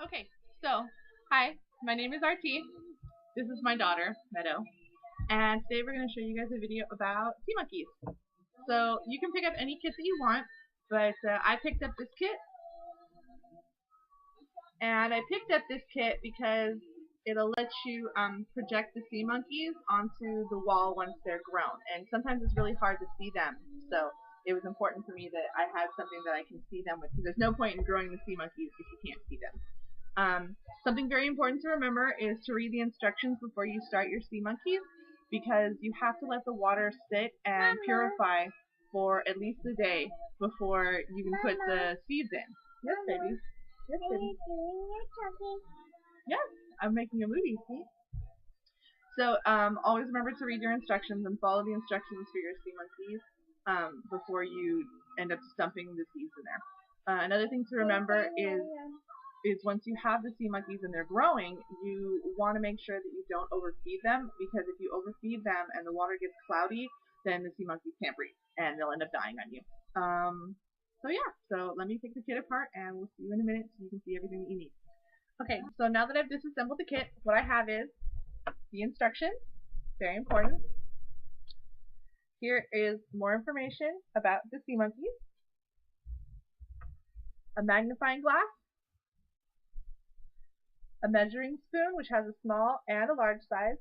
Okay, so hi, my name is RT. This is my daughter, Meadow, and today we're going to show you guys a video about sea monkeys. So you can pick up any kit that you want, but I picked up this kit, and I picked up this kit because it'll let you project the sea monkeys onto the wall once they're grown, and sometimes it's really hard to see them. So it was important for me that I had something that I can see them with, because there's no point in growing the sea monkeys if you can't see them. Something very important to remember is to read the instructions before you start your sea monkeys, because you have to let the water sit and purify for at least a day before you can put the seeds in. Yes, baby. Yes, baby. Yes, I'm making a movie, see? So always remember to read your instructions and follow the instructions for your sea monkeys before you end up dumping the seeds in there. Another thing to remember is once you have the sea monkeys and they're growing, you want to make sure that you don't overfeed them, because if you overfeed them and the water gets cloudy, then the sea monkeys can't breathe and they'll end up dying on you. So yeah, so let me take the kit apart and we'll see you in a minute so you can see everything that you need. Okay, so now that I've disassembled the kit, what I have is the instructions, very important. Here is more information about the sea monkeys, a magnifying glass, a measuring spoon, which has a small and a large size.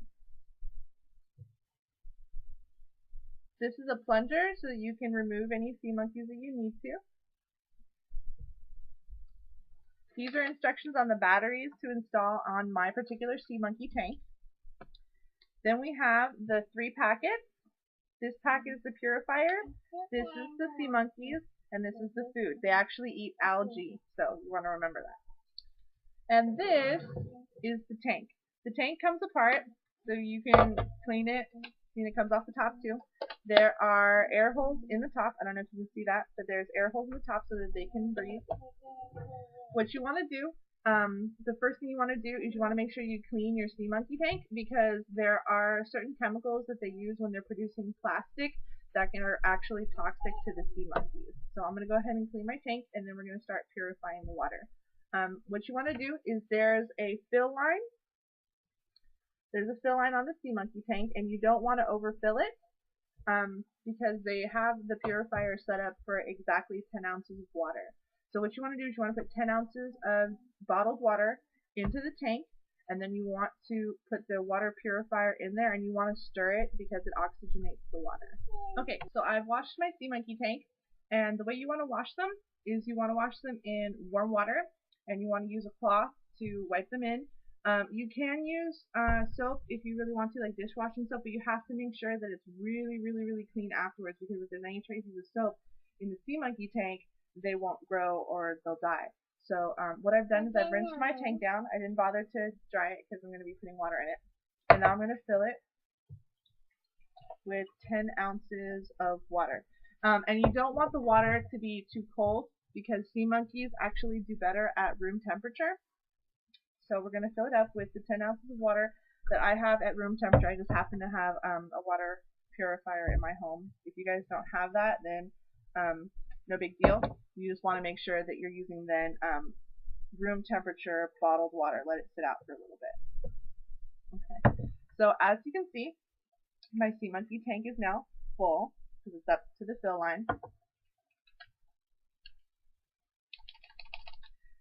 This is a plunger so that you can remove any sea monkeys that you need to. These are instructions on the batteries to install on my particular sea monkey tank. Then we have the 3 packets. This packet is the purifier, this is the sea monkeys, and this is the food. They actually eat algae, so you want to remember that. And this is the tank. The tank comes apart so you can clean it, and it comes off the top too. There are air holes in the top. I don't know if you can see that, but there's air holes in the top so that they can breathe. What you want to do, the first thing you want to do is you want to make sure you clean your sea monkey tank, because there are certain chemicals that they use when they're producing plastic that are actually toxic to the sea monkeys. So I'm going to go ahead and clean my tank, and then we're going to start purifying the water. What you want to do is there's a fill line. There's a fill line on the sea monkey tank, and you don't want to overfill it because they have the purifier set up for exactly 10 ounces of water. So what you want to do is you want to put 10 ounces of bottled water into the tank, and then you want to put the water purifier in there, and you want to stir it because it oxygenates the water. Okay, so I've washed my sea monkey tank, and the way you want to wash them is you want to wash them in warm water, and you want to use a cloth to wipe them in. You can use soap if you really want to, like dishwashing soap, but you have to make sure that it's really, really, really clean afterwards, because if there's any traces of soap in the sea monkey tank, they won't grow or they'll die. So what I've done is I've rinsed my tank down. I didn't bother to dry it because I'm going to be putting water in it. And now I'm going to fill it with 10 ounces of water. And you don't want the water to be too cold, because sea monkeys actually do better at room temperature. So we're going to fill it up with the 10 ounces of water that I have at room temperature. I just happen to have a water purifier in my home. If you guys don't have that, then no big deal. You just want to make sure that you're using then room temperature bottled water. Let it sit out for a little bit. Okay. So as you can see, my sea monkey tank is now full because it's up to the fill line.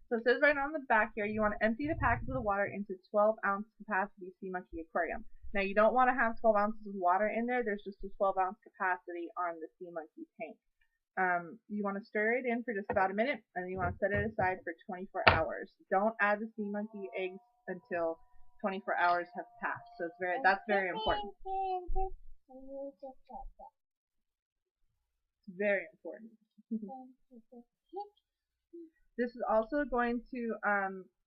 So it says right on the back here, you want to empty the packets of the water into 12-ounce capacity sea monkey aquarium. Now you don't want to have 12 ounces of water in there. There's just a 12-ounce capacity on the sea monkey tank. You want to stir it in for just about a minute, and then you want to set it aside for 24 hours. Don't add the sea monkey eggs until 24 hours have passed. So that's very important. It's very important. This is also going to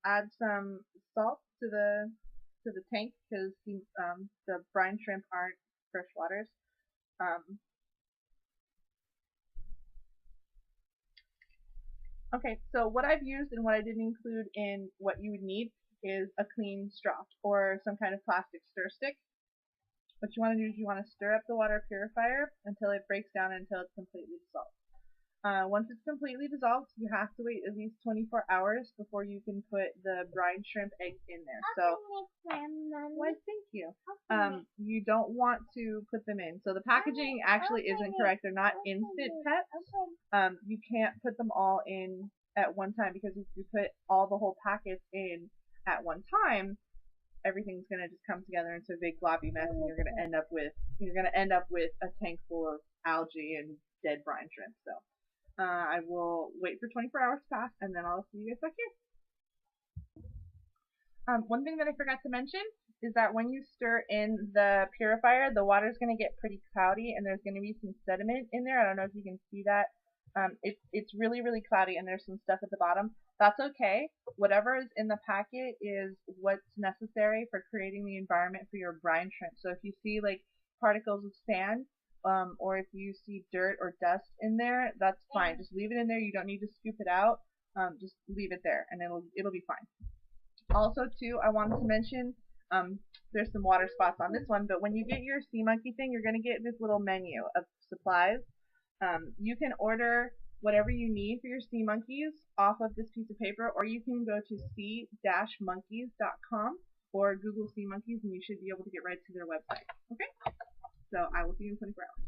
add some salt to the tank, because the brine shrimp aren't fresh waters. Okay, so what I've used and what I didn't include in what you would need is a clean straw or some kind of plastic stir stick. What you want to do is you want to stir up the water purifier until it breaks down, until it's completely dissolved. Once it's completely dissolved, you have to wait at least 24 hours before you can put the brine shrimp eggs in there. So, why, thank you. You don't want to put them in. So the packaging actually isn't correct. They're not instant pets. You can't put them all in at one time, because if you put all the whole packets in at one time, everything's gonna just come together into a big gloppy mess, and you're gonna end up with a tank full of algae and dead brine shrimp. So I will wait for 24 hours to pass, and then I'll see you guys back here. One thing that I forgot to mention is that when you stir in the purifier, the water is going to get pretty cloudy, and there's going to be some sediment in there. I don't know if you can see that. It's really, really cloudy, and there's some stuff at the bottom. That's okay. Whatever is in the packet is what's necessary for creating the environment for your brine shrimp. So if you see like particles of sand, or if you see dirt or dust in there, that's fine. Just leave it in there. You don't need to scoop it out. Just leave it there, and it'll be fine. Also, too, I wanted to mention, there's some water spots on this one, but when you get your SeaMonkey thing, you're going to get this little menu of supplies. You can order whatever you need for your SeaMonkeys off of this piece of paper, or you can go to sea-monkeys.com or Google SeaMonkeys, and you should be able to get right to their website. Okay? So I will see you in 24 hours.